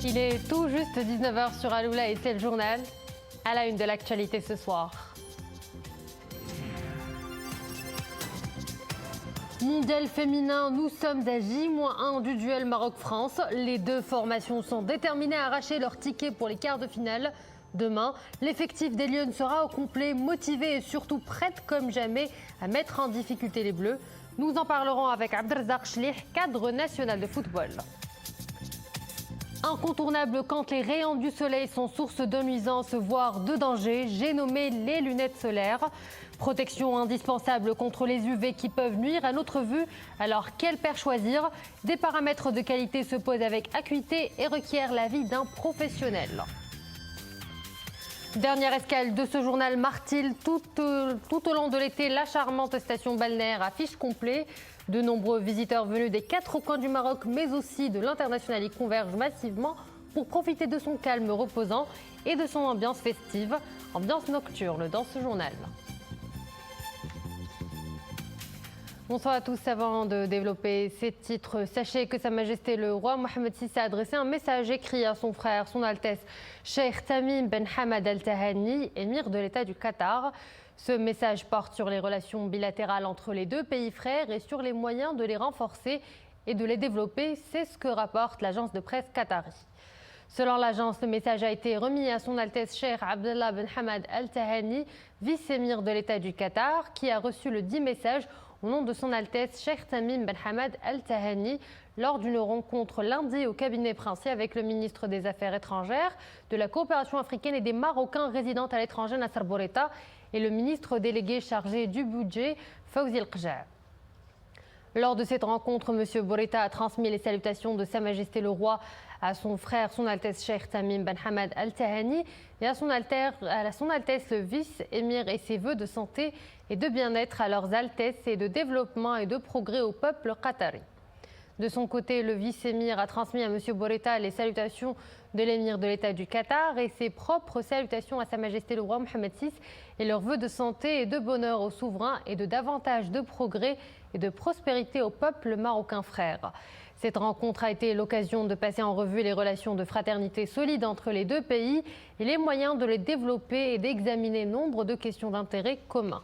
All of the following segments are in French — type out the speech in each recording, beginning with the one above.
Il est tout juste 19h sur Aloula et c'est le journal. À la une de l'actualité ce soir. Mondial féminin, nous sommes à J-1 du duel Maroc-France. Les deux formations sont déterminées à arracher leur ticket pour les quarts de finale. Demain, l'effectif des Lyon sera au complet, motivé et surtout prête comme jamais à mettre en difficulté les Bleus. Nous en parlerons avec Abdelrazak Chlih, cadre national de football. Incontournable quand les rayons du soleil sont source de nuisances, voire de danger, j'ai nommé les lunettes solaires. Protection indispensable contre les UV qui peuvent nuire à notre vue. Alors quelle paire choisir? Des paramètres de qualité se posent avec acuité et requièrent l'avis d'un professionnel. Dernière escale de ce journal Martil, tout au long de l'été, la charmante station balnéaire affiche complet. De nombreux visiteurs venus des quatre coins du Maroc, mais aussi de l'international y convergent massivement pour profiter de son calme reposant et de son ambiance festive, ambiance nocturne dans ce journal. Bonsoir à tous. Avant de développer ces titres, sachez que Sa Majesté le roi Mohammed VI a adressé un message écrit à son frère, son Altesse Cheikh Tamim Ben Hamad Al Thani, émir de l'État du Qatar. Ce message porte sur les relations bilatérales entre les deux pays frères et sur les moyens de les renforcer et de les développer. C'est ce que rapporte l'agence de presse qatari. Selon l'agence, le message a été remis à son Altesse Cheikh Abdallah Ben Hamad Al Thani, vice-émir de l'État du Qatar, qui a reçu le dit message au nom de son Altesse Cheikh Tamim Ben Hamad Al Thani lors d'une rencontre lundi au cabinet princier avec le ministre des Affaires étrangères, de la coopération africaine et des Marocains résidant à l'étranger Nasser Bourita et le ministre délégué chargé du budget Fawzi El Qjar. Lors de cette rencontre, M. Bourita a transmis les salutations de Sa Majesté le Roi à son frère, son Altesse Cheikh Tamim Ben Hamad Al Thani, et à son Altesse le vice-émir et ses vœux de santé et de bien-être à leurs Altesses et de développement et de progrès au peuple qatari. De son côté, le vice-émir a transmis à M. Bourita les salutations de l'émir de l'État du Qatar et ses propres salutations à Sa Majesté le Roi Mohammed VI et leurs vœux de santé et de bonheur au souverain et de davantage de progrès et de prospérité au peuple marocain frère. Cette rencontre a été l'occasion de passer en revue les relations de fraternité solides entre les deux pays et les moyens de les développer et d'examiner nombre de questions d'intérêt commun.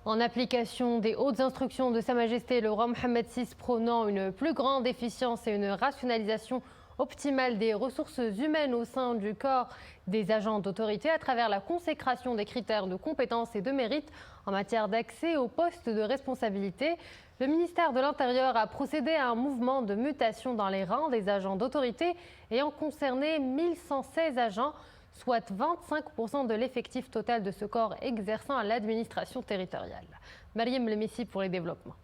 En application des hautes instructions de Sa Majesté le roi Mohammed VI prônant une plus grande efficience et une rationalisation optimale des ressources humaines au sein du corps des agents d'autorité à travers la consécration des critères de compétence et de mérite en matière d'accès aux postes de responsabilité, le ministère de l'Intérieur a procédé à un mouvement de mutation dans les rangs des agents d'autorité ayant concerné 1116 agents, soit 25% de l'effectif total de ce corps exerçant à l'administration territoriale. Mariam Lemessi pour les développements.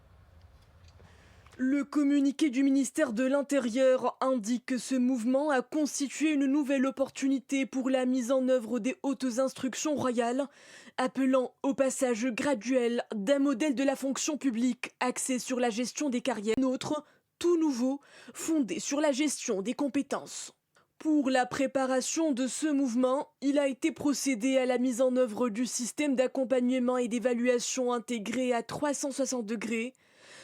Le communiqué du ministère de l'Intérieur indique que ce mouvement a constitué une nouvelle opportunité pour la mise en œuvre des hautes instructions royales, appelant au passage graduel d'un modèle de la fonction publique axé sur la gestion des carrières, autre, tout nouveau, fondé sur la gestion des compétences. Pour la préparation de ce mouvement, il a été procédé à la mise en œuvre du système d'accompagnement et d'évaluation intégré à 360 degrés,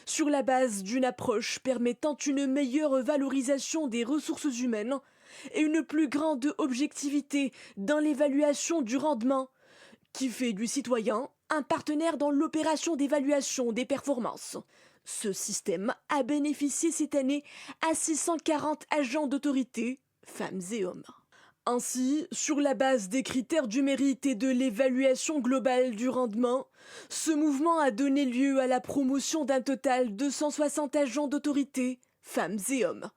sur la base d'une approche permettant une meilleure valorisation des ressources humaines et une plus grande objectivité dans l'évaluation du rendement, qui fait du citoyen un partenaire dans l'opération d'évaluation des performances. Ce système a bénéficié cette année à 640 agents d'autorité, femmes et hommes. Ainsi, sur la base des critères du mérite et de l'évaluation globale du rendement, ce mouvement a donné lieu à la promotion d'un total de 160 agents d'autorité, femmes et hommes.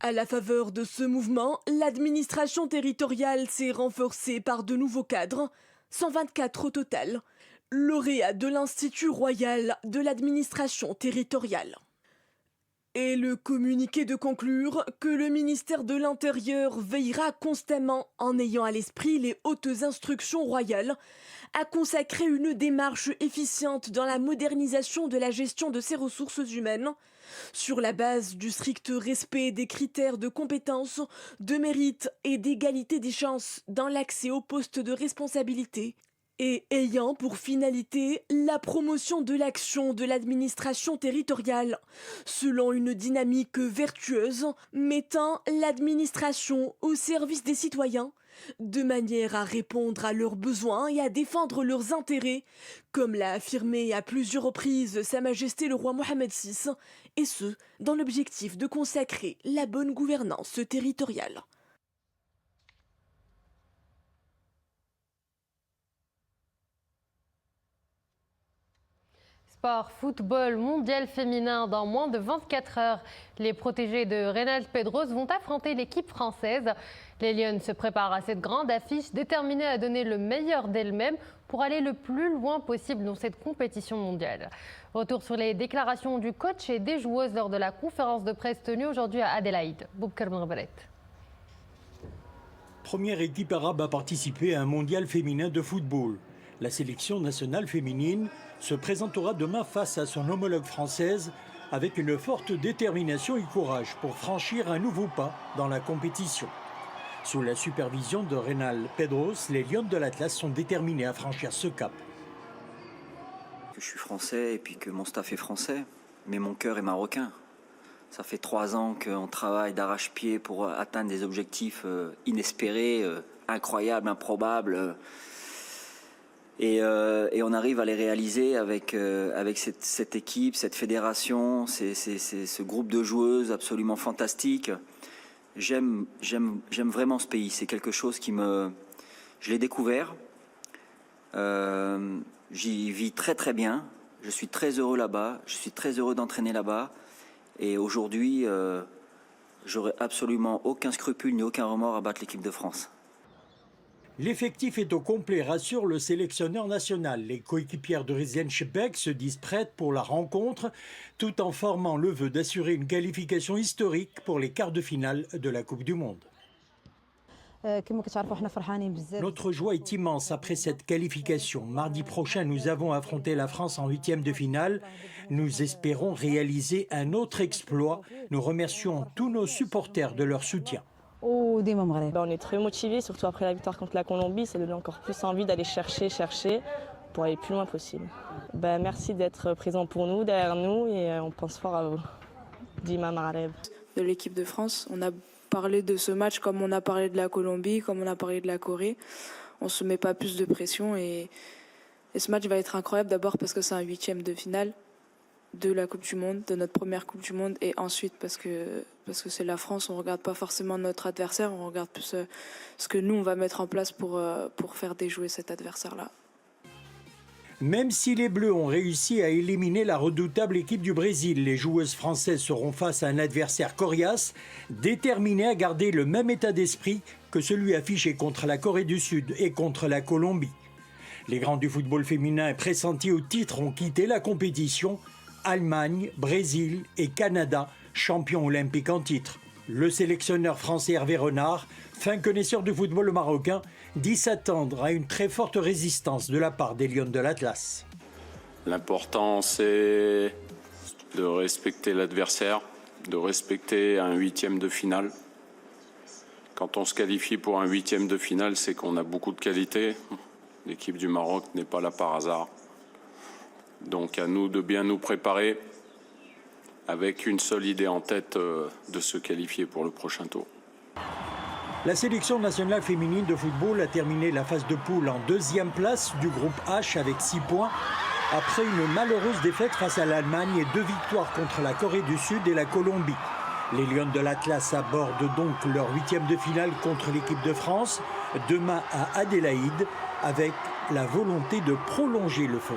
À la faveur de ce mouvement, l'administration territoriale s'est renforcée par de nouveaux cadres, 124 au total, lauréats de l'Institut royal de l'administration territoriale. Et le communiqué de conclure que le ministère de l'Intérieur veillera constamment, en ayant à l'esprit les hautes instructions royales, à consacrer une démarche efficiente dans la modernisation de la gestion de ses ressources humaines, sur la base du strict respect des critères de compétence, de mérite et d'égalité des chances dans l'accès aux postes de responsabilité, et ayant pour finalité la promotion de l'action de l'administration territoriale, selon une dynamique vertueuse mettant l'administration au service des citoyens, de manière à répondre à leurs besoins et à défendre leurs intérêts, comme l'a affirmé à plusieurs reprises Sa Majesté le roi Mohammed VI, et ce, dans l'objectif de consacrer la bonne gouvernance territoriale. Sport, football, mondial féminin dans moins de 24 heures. Les protégés de Reynald Pedros vont affronter l'équipe française. Les Lionnes se préparent à cette grande affiche, déterminées à donner le meilleur d'elles-mêmes pour aller le plus loin possible dans cette compétition mondiale. Retour sur les déclarations du coach et des joueuses lors de la conférence de presse tenue aujourd'hui à Adélaïde. Boubkar Benrablet. Première équipe arabe à participer à un mondial féminin de football. La sélection nationale féminine se présentera demain face à son homologue française avec une forte détermination et courage pour franchir un nouveau pas dans la compétition. Sous la supervision de Reynald Pedros, les Lionnes de l'Atlas sont déterminées à franchir ce cap. Je suis français et puis que mon staff est français, mais mon cœur est marocain. Ça fait 3 ans qu'on travaille d'arrache-pied pour atteindre des objectifs inespérés, incroyables, improbables. Et on arrive à les réaliser avec cette équipe, cette fédération, ce groupe de joueuses absolument fantastique. J'aime vraiment ce pays. C'est quelque chose qui me... Je l'ai découvert. J'y vis très très bien. Je suis très heureux là-bas. Je suis très heureux d'entraîner là-bas. Et aujourd'hui, j'aurais absolument aucun scrupule ni aucun remords à battre l'équipe de France. L'effectif est au complet, rassure le sélectionneur national. Les coéquipières de Rizien Chebek se disent prêtes pour la rencontre, tout en formant le vœu d'assurer une qualification historique pour les quarts de finale de la Coupe du Monde. Notre joie est immense après cette qualification. Mardi prochain, nous avons affronté la France en 8e de finale. Nous espérons réaliser un autre exploit. Nous remercions tous nos supporters de leur soutien. On est très motivés, surtout après la victoire contre la Colombie. Ça donne encore plus envie d'aller chercher pour aller le plus loin possible. Merci d'être présent pour nous, derrière nous, et on pense fort à vous. Dima Maghreb. De l'équipe de France, on a parlé de ce match comme on a parlé de la Colombie, comme on a parlé de la Corée. On ne se met pas plus de pression et ce match va être incroyable, d'abord parce que c'est un 8e de finale de la Coupe du Monde, de notre première Coupe du Monde, et ensuite parce que c'est la France, on ne regarde pas forcément notre adversaire, on regarde plus ce que nous on va mettre en place pour faire déjouer cet adversaire-là. Même si les Bleus ont réussi à éliminer la redoutable équipe du Brésil, les joueuses françaises seront face à un adversaire coriace, déterminé à garder le même état d'esprit que celui affiché contre la Corée du Sud et contre la Colombie. Les grands du football féminin pressentis au titre ont quitté la compétition. Allemagne, Brésil et Canada, champions olympiques en titre. Le sélectionneur français Hervé Renard, fin connaisseur du football marocain, dit s'attendre à une très forte résistance de la part des Lionnes de l'Atlas. L'important, c'est de respecter l'adversaire, de respecter un 8e de finale. Quand on se qualifie pour un 8e de finale, c'est qu'on a beaucoup de qualité. L'équipe du Maroc n'est pas là par hasard. Donc à nous de bien nous préparer avec une seule idée en tête de se qualifier pour le prochain tour. La sélection nationale féminine de football a terminé la phase de poule en 2e place du groupe H avec 6 points, après une malheureuse défaite face à l'Allemagne et 2 victoires contre la Corée du Sud et la Colombie. Les Lionnes de l'Atlas abordent donc leur 8e de finale contre l'équipe de France, demain à Adélaïde, avec la volonté de prolonger le feu.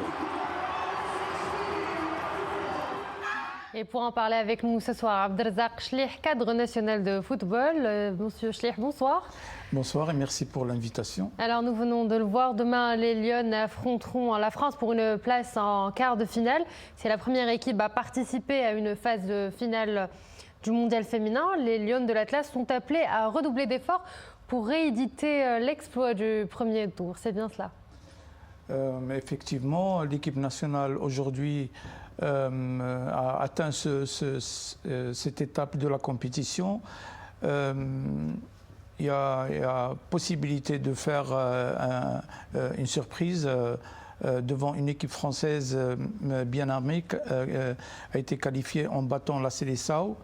Et pour en parler avec nous ce soir, Abdelrazak Chlih, cadre national de football. Monsieur Chlih, bonsoir. Bonsoir et merci pour l'invitation. Alors nous venons de le voir, demain les Lionnes affronteront la France pour une place en quart de finale. C'est la première équipe à participer à une phase de finale du mondial féminin. Les Lionnes de l'Atlas sont appelées à redoubler d'efforts pour rééditer l'exploit du premier tour. C'est bien cela? Effectivement, l'équipe nationale aujourd'hui a atteint cette étape de la compétition. il y a possibilité de faire une surprise devant une équipe française bien armée, a été qualifiée en battant la Seleção.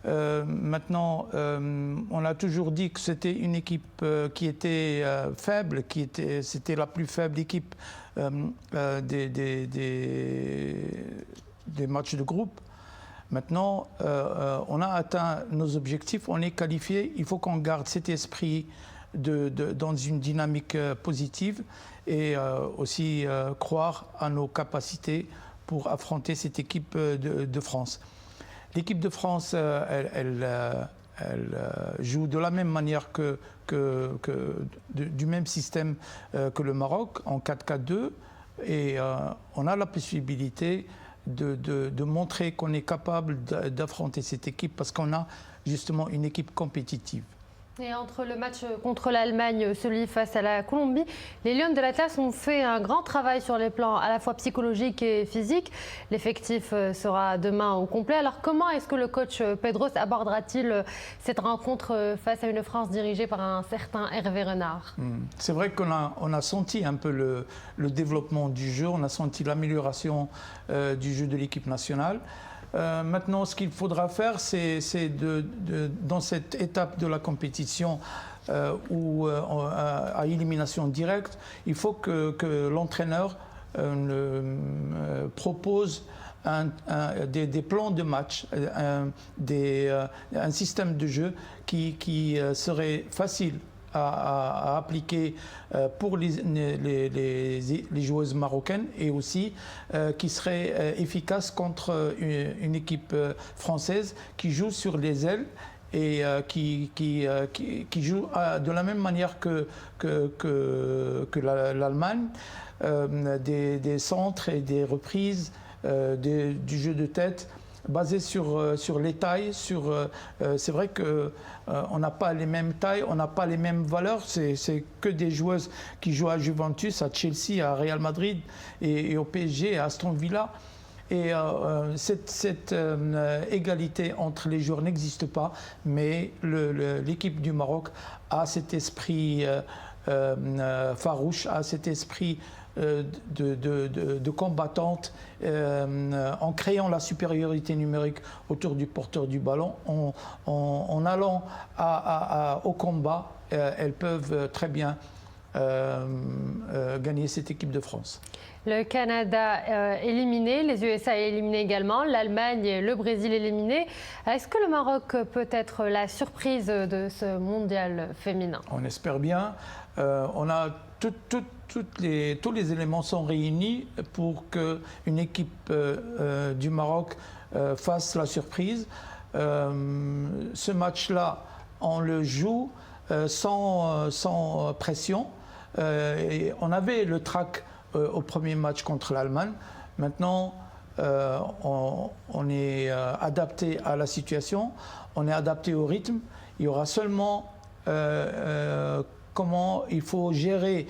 Maintenant, on a toujours dit que c'était une équipe qui était faible, c'était la plus faible équipe des matchs de groupe. Maintenant, on a atteint nos objectifs, on est qualifié. Il faut qu'on garde cet esprit dans une dynamique positive et aussi croire à nos capacités pour affronter cette équipe de France. L'équipe de France, elle joue de la même manière du même système que le Maroc, en 4-4-2, et on a la possibilité de montrer qu'on est capable d'affronter cette équipe parce qu'on a justement une équipe compétitive. Et entre le match contre l'Allemagne, celui face à la Colombie, les Lions de l'Atlas ont fait un grand travail sur les plans à la fois psychologiques et physiques. L'effectif sera demain au complet. Alors comment est-ce que le coach Pedros abordera-t-il cette rencontre face à une France dirigée par un certain Hervé Renard? C'est vrai qu'on a senti un peu le développement du jeu, on a senti l'amélioration du jeu de l'équipe nationale. Maintenant, ce qu'il faudra faire, c'est dans cette étape de la compétition à élimination directe, il faut que l'entraîneur propose des plans de match, un système de jeu qui serait facile à appliquer pour les joueuses marocaines et aussi qui serait efficace contre une équipe française qui joue sur les ailes et qui joue de la même manière que l'Allemagne, des centres et des reprises, du jeu de tête basé sur les tailles. C'est vrai qu'on n'a pas les mêmes tailles, on n'a pas les mêmes valeurs. C'est que des joueuses qui jouent à Juventus, à Chelsea, à Real Madrid et au PSG, à Aston Villa. Et cette égalité entre les joueurs n'existe pas, mais l'équipe du Maroc a cet esprit farouche, a cet esprit de combattante en créant la supériorité numérique autour du porteur du ballon, en allant au combat, elles peuvent très bien gagner cette équipe de France. Le Canada éliminé, les USA éliminés également, l'Allemagne et le Brésil éliminés. Est-ce que le Maroc peut être la surprise de ce mondial féminin? On espère bien. On a tous les éléments sont réunis pour qu'une équipe du Maroc fasse la surprise. Ce match-là, on le joue sans pression. Et on avait le trac au premier match contre l'Allemagne. Maintenant, on est adapté à la situation, on est adapté au rythme. Il y aura seulement comment il faut gérer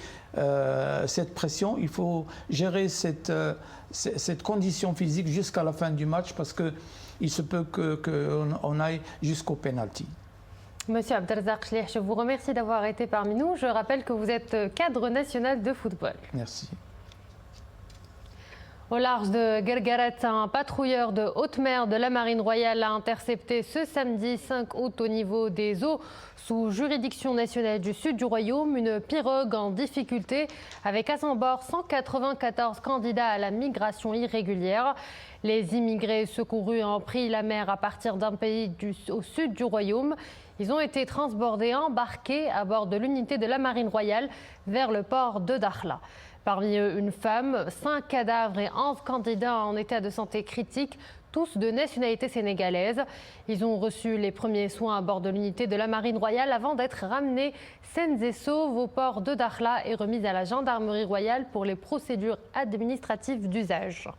cette pression, il faut gérer cette condition physique jusqu'à la fin du match parce qu'il se peut qu'on aille jusqu'au penalty. Monsieur Abdelrazak Chlih, je vous remercie d'avoir été parmi nous. Je rappelle que vous êtes cadre national de football. Merci. Au large de Guerguerat, un patrouilleur de haute mer de la Marine royale a intercepté ce samedi 5 août au niveau des eaux sous juridiction nationale du sud du royaume une pirogue en difficulté avec à son bord 194 candidats à la migration irrégulière. Les immigrés secourus ont pris la mer à partir d'un pays au sud du royaume. Ils ont été transbordés, embarqués à bord de l'unité de la Marine royale vers le port de Dakhla. Parmi eux, une femme, 5 cadavres et 11 candidats en état de santé critique, tous de nationalité sénégalaise. Ils ont reçu les premiers soins à bord de l'unité de la Marine royale avant d'être ramenés sains et saufs au port de Dakhla et remis à la gendarmerie royale pour les procédures administratives d'usage.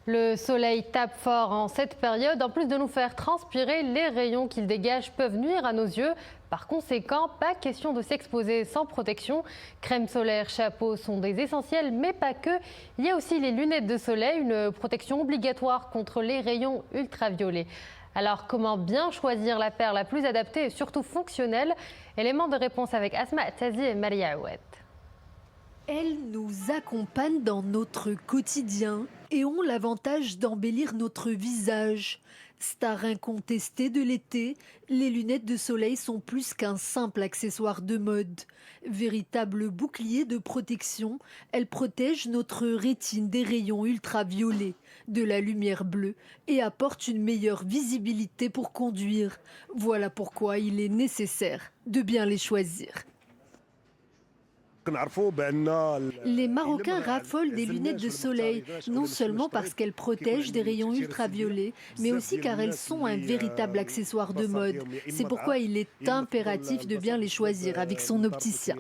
Le soleil tape fort en cette période. En plus de nous faire transpirer, les rayons qu'il dégage peuvent nuire à nos yeux. Par conséquent, pas question de s'exposer sans protection. Crème solaire, chapeau sont des essentiels, mais pas que. Il y a aussi les lunettes de soleil, une protection obligatoire contre les rayons ultraviolets. Alors comment bien choisir la paire la plus adaptée et surtout fonctionnelle? Élément de réponse avec Asma Tazi et Maria Aoued. Elles nous accompagnent dans notre quotidien et ont l'avantage d'embellir notre visage. Star incontestée de l'été, les lunettes de soleil sont plus qu'un simple accessoire de mode. Véritable bouclier de protection, elles protègent notre rétine des rayons ultraviolets, de la lumière bleue et apportent une meilleure visibilité pour conduire. Voilà pourquoi il est nécessaire de bien les choisir. Les Marocains raffolent des lunettes de soleil, non seulement parce qu'elles protègent des rayons ultraviolets, mais aussi car elles sont un véritable accessoire de mode. C'est pourquoi il est impératif de bien les choisir avec son opticien.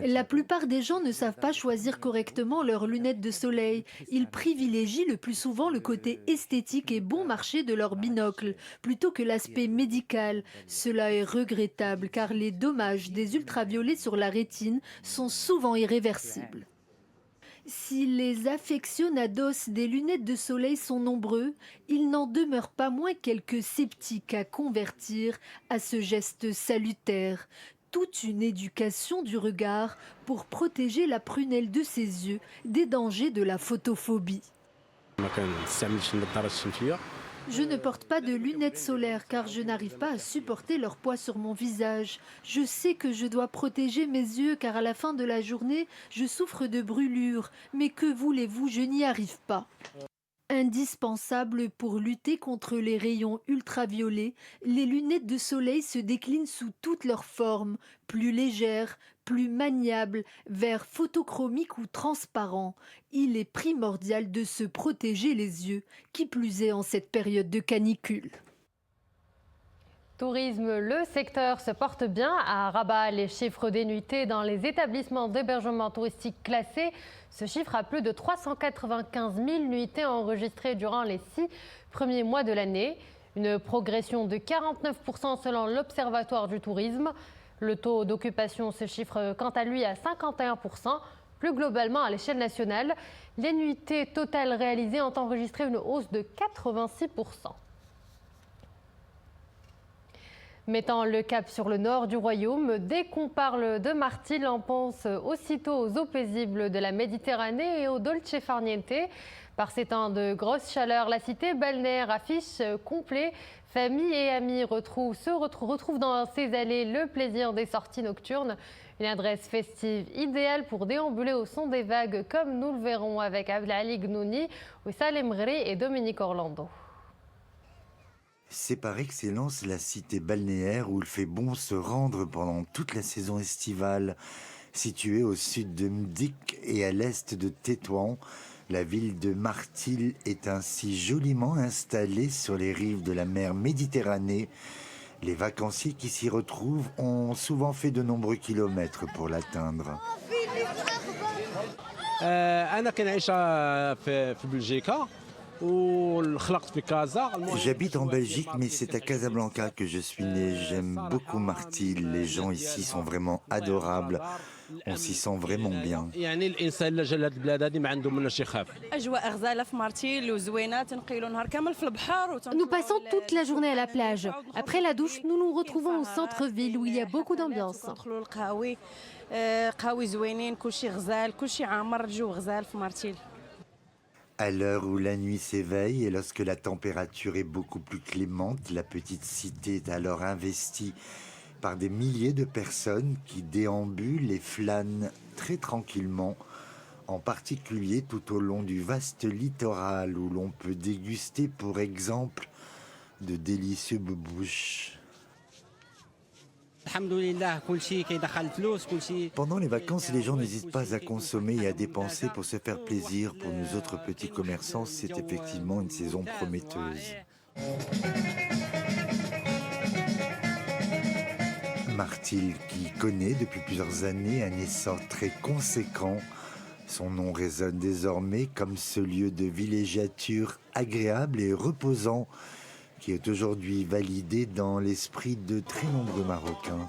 La plupart des gens ne savent pas choisir correctement leurs lunettes de soleil. Ils privilégient le plus souvent le côté esthétique et bon marché de leur binocle, plutôt que l'aspect médical. Cela est regrettable car les dommages des ultraviolets sur la rétine sont souvent irréversibles. Si les aficionados des lunettes de soleil sont nombreux, il n'en demeure pas moins quelques sceptiques à convertir à ce geste salutaire. Toute une éducation du regard pour protéger la prunelle de ses yeux des dangers de la photophobie. Je ne porte pas de lunettes solaires car je n'arrive pas à supporter leur poids sur mon visage. Je sais que je dois protéger mes yeux car à la fin de la journée, je souffre de brûlures. Mais que voulez-vous, je n'y arrive pas. Indispensables pour lutter contre les rayons ultraviolets, les lunettes de soleil se déclinent sous toutes leurs formes, plus légères, plus maniables, verts photochromiques ou transparents. Il est primordial de se protéger les yeux, qui plus est en cette période de canicule. Tourisme, le secteur se porte bien. À Rabat, les chiffres des nuitées dans les établissements d'hébergement touristique classés se chiffrent à plus de 395 000 nuitées enregistrées durant les 6 premiers mois de l'année. Une progression de 49% selon l'Observatoire du tourisme. Le taux d'occupation se chiffre quant à lui à 51%. Plus globalement, à l'échelle nationale, les nuitées totales réalisées ont enregistré une hausse de 86%. Mettant le cap sur le nord du royaume, dès qu'on parle de Martil, on pense aussitôt aux eaux paisibles de la Méditerranée et au dolce far niente. Par ces temps de grosse chaleur, la cité balnéaire affiche complet. Famille et amis retrouvent dans ses allées le plaisir des sorties nocturnes. Une adresse festive idéale pour déambuler au son des vagues, comme nous le verrons avec Abdelali Gnouni, Wissal Mghri et Dominique Orlando. C'est par excellence la cité balnéaire où il fait bon se rendre pendant toute la saison estivale. Située au sud de Mdik et à l'est de Tétouan, la ville de Martil est ainsi joliment installée sur les rives de la mer Méditerranée. Les vacanciers qui s'y retrouvent ont souvent fait de nombreux kilomètres pour l'atteindre. J'habite en Belgique, mais c'est à Casablanca que je suis né. J'aime beaucoup Martil. Les gens ici sont vraiment adorables. On s'y sent vraiment bien. Nous passons toute la journée à la plage. Après la douche, nous nous retrouvons au centre-ville où il y a beaucoup d'ambiance. À l'heure où la nuit s'éveille et lorsque la température est beaucoup plus clémente, la petite cité est alors investie par des milliers de personnes qui déambulent et flânent très tranquillement, en particulier tout au long du vaste littoral où l'on peut déguster, pour exemple, de délicieux boubouches. Pendant les vacances, les gens n'hésitent pas à consommer et à dépenser pour se faire plaisir. Pour nous autres petits commerçants, c'est effectivement une saison prometteuse. Martil, qui connaît depuis plusieurs années un essor très conséquent, son nom résonne désormais comme ce lieu de villégiature agréable et reposant qui est aujourd'hui validé dans l'esprit de très nombreux Marocains.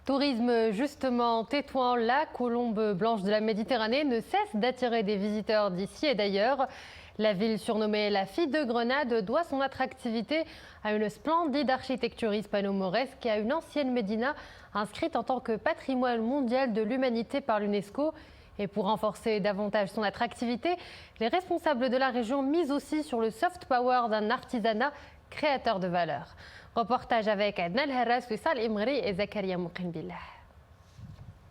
Tourisme justement, Tétouan, la colombe blanche de la Méditerranée, ne cesse d'attirer des visiteurs d'ici et d'ailleurs. La ville surnommée la Fille de Grenade doit son attractivité à une splendide architecture hispano-mauresque et à une ancienne médina inscrite en tant que patrimoine mondial de l'humanité par l'UNESCO. Et pour renforcer davantage son attractivité, les responsables de la région misent aussi sur le soft power d'un artisanat créateur de valeur. Reportage avec Adnan Harras, Faisal Imri et Zakaria Mouqinbillah.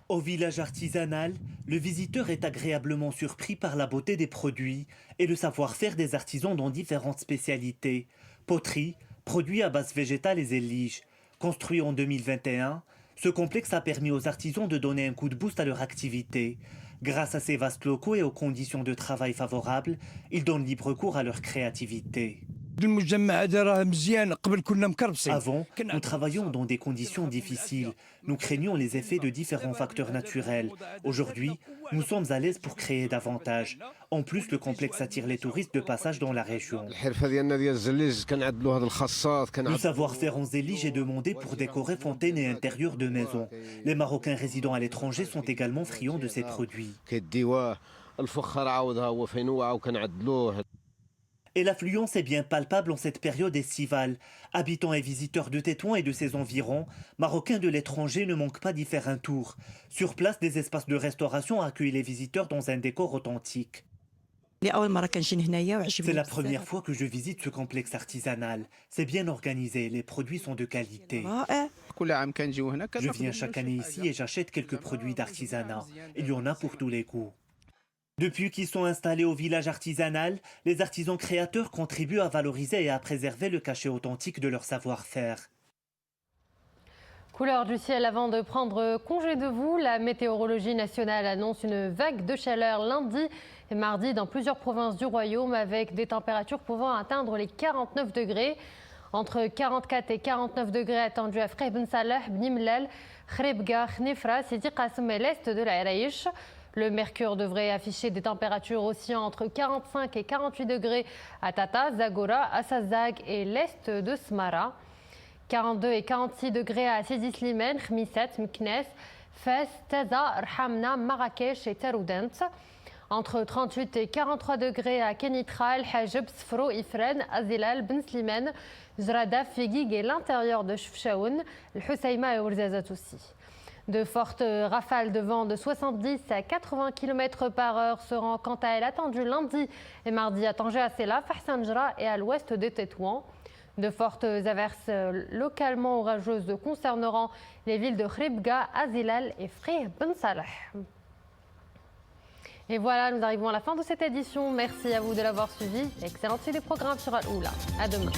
Au village artisanal, le visiteur est agréablement surpris par la beauté des produits et le savoir-faire des artisans dans différentes spécialités. Poterie, produits à base végétale et zélige. Construit en 2021, ce complexe a permis aux artisans de donner un coup de boost à leur activité. Grâce à ces vastes locaux et aux conditions de travail favorables, ils donnent libre cours à leur créativité. Avant, nous travaillions dans des conditions difficiles. Nous craignions les effets de différents facteurs naturels. Aujourd'hui, nous sommes à l'aise pour créer davantage. En plus, le complexe attire les touristes de passage dans la région. Le savoir-faire en zélige est demandé pour décorer fontaines et intérieurs de maisons. Les Marocains résidant à l'étranger sont également friands de ces produits. Et l'affluence est bien palpable en cette période estivale. Habitants et visiteurs de Tétouan et de ses environs, Marocains de l'étranger ne manquent pas d'y faire un tour. Sur place, des espaces de restauration accueillent les visiteurs dans un décor authentique. C'est la première fois que je visite ce complexe artisanal. C'est bien organisé, les produits sont de qualité. Je viens chaque année ici et j'achète quelques produits d'artisanat. Il y en a pour tous les goûts. Depuis qu'ils sont installés au village artisanal, les artisans créateurs contribuent à valoriser et à préserver le cachet authentique de leur savoir-faire. Couleur du ciel avant de prendre congé de vous, la météorologie nationale annonce une vague de chaleur lundi et mardi dans plusieurs provinces du royaume avec des températures pouvant atteindre les 49 degrés. Entre 44 et 49 degrés attendus à Freh Ben Salah, Bnimlal, Khrebga, Khnifra, Sidi Qassem et l'est de l'Aïraïch. Le mercure devrait afficher des températures aussi entre 45 et 48 degrés à Tata, Zagora, Assazag et l'est de Smara. 42 et 46 degrés à Sidi Slimane, Khmissat, Meknes, Fès, Taza, Rhamna, Marrakech et Taroudant. Entre 38 et 43 degrés à Kenitra, Hajeb, Sfro, Ifren, Azilal, Ben Slimane, Zrada, Figig et l'intérieur de Chefchaoun, Husseima et Ourzazat aussi. De fortes rafales de vent de 70 à 80 km par heure seront quant à elles attendues lundi et mardi à Tanger, à Sela, Fahsanjra et à l'ouest de Tétouan. De fortes averses localement orageuses concerneront les villes de Khrebga, Azilal et Freh Ben Salah. Et voilà, nous arrivons à la fin de cette édition. Merci à vous de l'avoir suivi. Excellente suite des programmes sur Al-Oula. À demain.